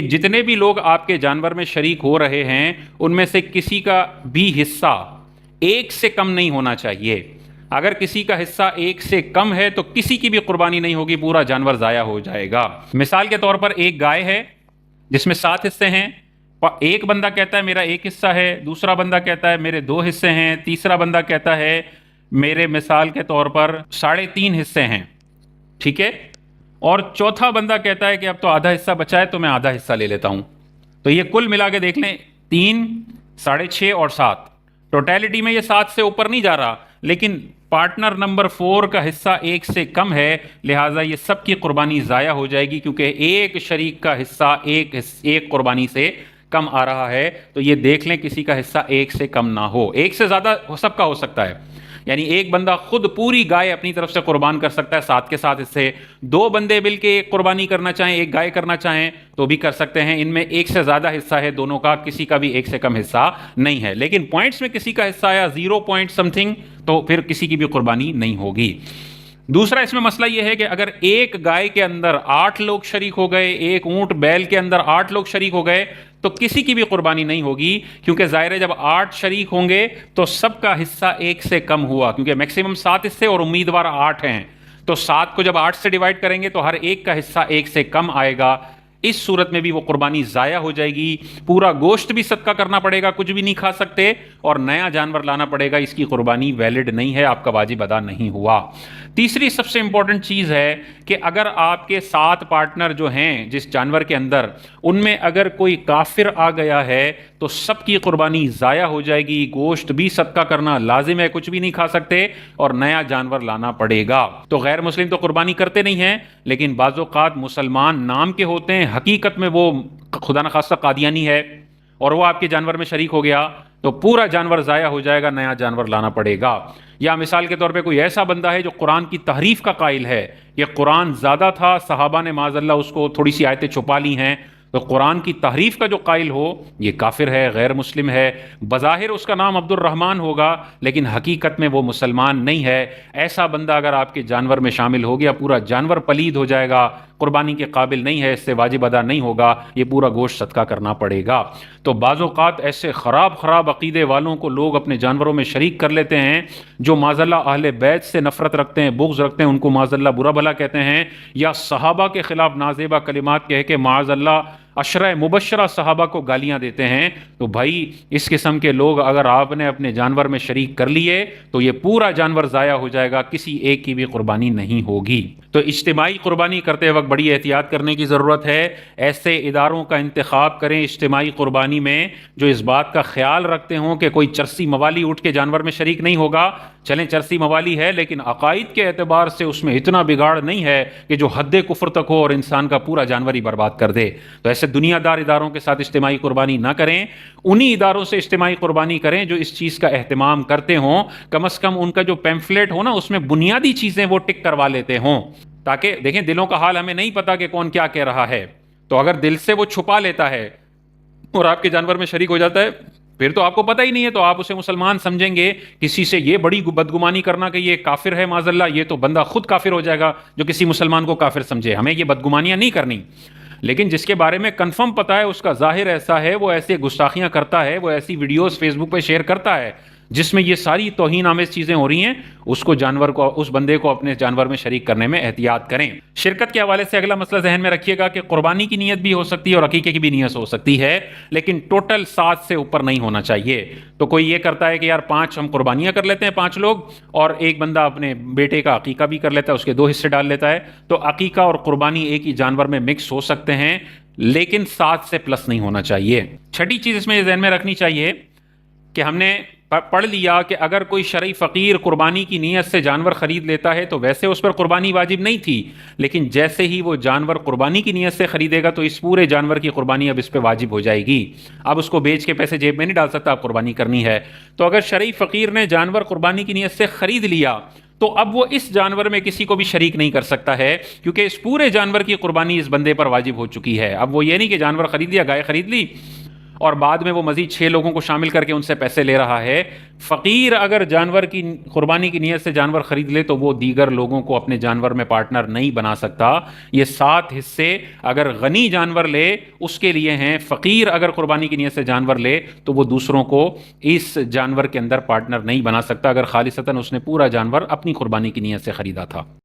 جتنے بھی لوگ آپ کے جانور میں شریک ہو رہے ہیں ان میں سے کسی کا بھی حصہ ایک سے کم نہیں ہونا چاہیے. اگر کسی کا حصہ ایک سے کم ہے تو کسی کی بھی قربانی نہیں ہوگی, پورا جانور ضائع ہو جائے گا. مثال کے طور پر ایک گائے ہے جس میں 7 حصے ہیں. ایک بندہ کہتا ہے میرا ایک حصہ ہے, دوسرا بندہ کہتا ہے میرے 2 حصے ہیں, تیسرا بندہ کہتا ہے میرے مثال کے طور پر 3.5 حصے ہیں, ٹھیک ہے, اور چوتھا بندہ کہتا ہے کہ اب تو آدھا حصہ بچا ہے تو میں آدھا حصہ لے لیتا ہوں. تو یہ کل ملا کے دیکھ لیں 3, 6.5 اور 7, ٹوٹیلٹی میں یہ 7 سے اوپر نہیں جا رہا, لیکن پارٹنر نمبر 4 کا حصہ ایک سے کم ہے, لہٰذا یہ سب کی قربانی ضائع ہو جائے گی کیونکہ ایک شریک کا حصہ ایک قربانی سے کم آ رہا ہے. تو یہ دیکھ لیں کسی کا حصہ ایک سے کم نہ ہو. ایک سے زیادہ سب کا ہو سکتا ہے, یعنی ایک بندہ خود پوری گائے اپنی طرف سے قربان کر سکتا ہے 7 کے 7 حصے, 2 بندے مل کے ایک قربانی کرنا چاہیں, ایک گائے کرنا چاہیں تو بھی کر سکتے ہیں. ان میں ایک سے زیادہ حصہ ہے دونوں کا, کسی کا بھی ایک سے کم حصہ نہیں ہے. لیکن پوائنٹس میں کسی کا حصہ آیا 0 پوائنٹ سم تھنگ تو پھر کسی کی بھی قربانی نہیں ہوگی. دوسرا اس میں مسئلہ یہ ہے کہ اگر ایک گائے کے اندر 8 لوگ شریک ہو گئے, ایک اونٹ بیل کے اندر 8 لوگ شریک ہو گئے تو کسی کی بھی قربانی نہیں ہوگی, کیونکہ ظاہر ہے جب 8 شریک ہوں گے تو سب کا حصہ ایک سے کم ہوا, کیونکہ میکسیمم 7 حصے اور امیدوار 8 ہیں, تو 7 کو جب 8 سے ڈیوائڈ کریں گے تو ہر ایک کا حصہ ایک سے کم آئے گا. اس صورت میں بھی وہ قربانی ضائع ہو جائے گی. پورا گوشت بھی صدقہ کرنا پڑے گا, کچھ بھی نہیں کھا سکتے, اور نیا جانور لانا پڑے گا. اس کی قربانی ویلڈ نہیں ہے, آپ کا واجب ادا نہیں ہوا. تیسری سب سے امپورٹنٹ چیز ہے کہ اگر آپ کے 7 پارٹنر جو ہیں جس جانور کے اندر, ان میں اگر کوئی کافر آ گیا ہے تو سب کی قربانی ضائع ہو جائے گی. گوشت بھی صدقہ کرنا لازم ہے, کچھ بھی نہیں کھا سکتے, اور نیا جانور لانا پڑے گا. تو غیر مسلم تو قربانی کرتے نہیں ہیں, لیکن بعض اوقات مسلمان نام کے ہوتے ہیں, حقیقت میں وہ خدا نخواستہ قادیانی ہے اور وہ آپ کے جانور میں شریک ہو گیا تو پورا جانور ضائع ہو جائے گا, نیا جانور لانا پڑے گا. یا مثال کے طور پہ کوئی ایسا بندہ ہے جو قرآن کی تحریف کا قائل ہے, یہ قرآن زیادہ تھا, صحابہ نے معاذ اللہ اس کو تھوڑی سی آیتیں چھپا لی ہیں, تو قرآن کی تحریف کا جو قائل ہو یہ کافر ہے, غیر مسلم ہے. بظاہر اس کا نام عبد الرحمن ہوگا لیکن حقیقت میں وہ مسلمان نہیں ہے. ایسا بندہ اگر آپ کے جانور میں شامل ہو گیا, پورا جانور پلید ہو جائے گا, قربانی کے قابل نہیں ہے, اس سے واجب ادا نہیں ہوگا, یہ پورا گوشت صدقہ کرنا پڑے گا. تو بعض اوقات ایسے خراب عقیدے والوں کو لوگ اپنے جانوروں میں شریک کر لیتے ہیں, جو معاذ اللہ اہل بیت سے نفرت رکھتے ہیں, بغض رکھتے ہیں, ان کو معاذ اللہ برا بھلا کہتے ہیں, یا صحابہ کے خلاف نازیبہ کلمات کہہ کے معاذ اللہ عشرہ مبشرہ صحابہ کو گالیاں دیتے ہیں. تو بھائی اس قسم کے لوگ اگر آپ نے اپنے جانور میں شریک کر لیے تو یہ پورا جانور ضائع ہو جائے گا, کسی ایک کی بھی قربانی نہیں ہوگی. تو اجتماعی قربانی کرتے وقت بڑی احتیاط کرنے کی ضرورت ہے. ایسے اداروں کا انتخاب کریں اجتماعی قربانی میں جو اس بات کا خیال رکھتے ہوں کہ کوئی چرسی موالی اٹھ کے جانور میں شریک نہیں ہوگا. چلیں چرسی موالی ہے لیکن عقائد کے اعتبار سے اس میں اتنا بگاڑ نہیں ہے کہ جو حد کفر تک ہو اور انسان کا پورا جانور ہی برباد کر دے. تو ایسے دنیا دار اداروں کے ساتھ اجتماعی قربانی نہ کریں, انہی اداروں سے اجتماعی قربانی کریں جو اس چیز کا اہتمام کرتے ہوں. کم از کم ان کا جو پیمفلیٹ ہو نا اس میں بنیادی چیزیں وہ ٹک کروا لیتے ہوں, تاکہ دیکھیں دلوں کا حال ہمیں نہیں پتا کہ کون کیا کہہ رہا ہے. تو اگر دل سے وہ چھپا لیتا ہے اور آپ کے جانور میں شریک ہو جاتا ہے پھر تو آپ کو پتہ ہی نہیں ہے, تو آپ اسے مسلمان سمجھیں گے. کسی سے یہ بڑی بدگمانی کرنا کہ یہ کافر ہے معاذ اللہ, یہ تو بندہ خود کافر ہو جائے گا جو کسی مسلمان کو کافر سمجھے. ہمیں یہ بدگمانیاں نہیں کرنی, لیکن جس کے بارے میں کنفرم پتہ ہے اس کا ظاہر ایسا ہے, وہ ایسے گستاخیاں کرتا ہے, وہ ایسی ویڈیوز فیس بک پہ شیئر کرتا ہے جس میں یہ ساری توہین آمیز چیزیں ہو رہی ہیں, اس کو جانور کو, اس بندے کو اپنے جانور میں شریک کرنے میں احتیاط کریں. شرکت کے حوالے سے اگلا مسئلہ ذہن میں رکھیے گا کہ قربانی کی نیت بھی ہو سکتی ہے اور عقیقے کی بھی نیت ہو سکتی ہے, لیکن ٹوٹل 7 سے اوپر نہیں ہونا چاہیے. تو کوئی یہ کرتا ہے کہ یار 5 ہم قربانیاں کر لیتے ہیں 5 لوگ, اور ایک بندہ اپنے بیٹے کا عقیقہ بھی کر لیتا ہے, اس کے 2 حصے ڈال لیتا ہے. تو عقیقہ اور قربانی ایک ہی جانور میں مکس ہو سکتے ہیں لیکن 7 سے پلس نہیں ہونا چاہیے. چھٹی چیز اس میں ذہن میں رکھنی چاہیے کہ ہم نے پڑھ لیا کہ اگر کوئی شرعی فقیر قربانی کی نیت سے جانور خرید لیتا ہے تو ویسے اس پر قربانی واجب نہیں تھی, لیکن جیسے ہی وہ جانور قربانی کی نیت سے خریدے گا تو اس پورے جانور کی قربانی اب اس پہ واجب ہو جائے گی. اب اس کو بیچ کے پیسے جیب میں نہیں ڈال سکتا, اب قربانی کرنی ہے. تو اگر شرعی فقیر نے جانور قربانی کی نیت سے خرید لیا تو اب وہ اس جانور میں کسی کو بھی شریک نہیں کر سکتا ہے, کیونکہ اس پورے جانور کی قربانی اس بندے پر واجب ہو چکی ہے. اب وہ یہ نہیں کہ جانور خرید لیا, گائے خرید لی اور بعد میں وہ مزید 6 لوگوں کو شامل کر کے ان سے پیسے لے رہا ہے. فقیر اگر جانور کی قربانی کی نیت سے جانور خرید لے تو وہ دیگر لوگوں کو اپنے جانور میں پارٹنر نہیں بنا سکتا. یہ 7 حصے اگر غنی جانور لے اس کے لیے ہیں. فقیر اگر قربانی کی نیت سے جانور لے تو وہ دوسروں کو اس جانور کے اندر پارٹنر نہیں بنا سکتا اگر خالصتاً اس نے پورا جانور اپنی قربانی کی نیت سے خریدا تھا.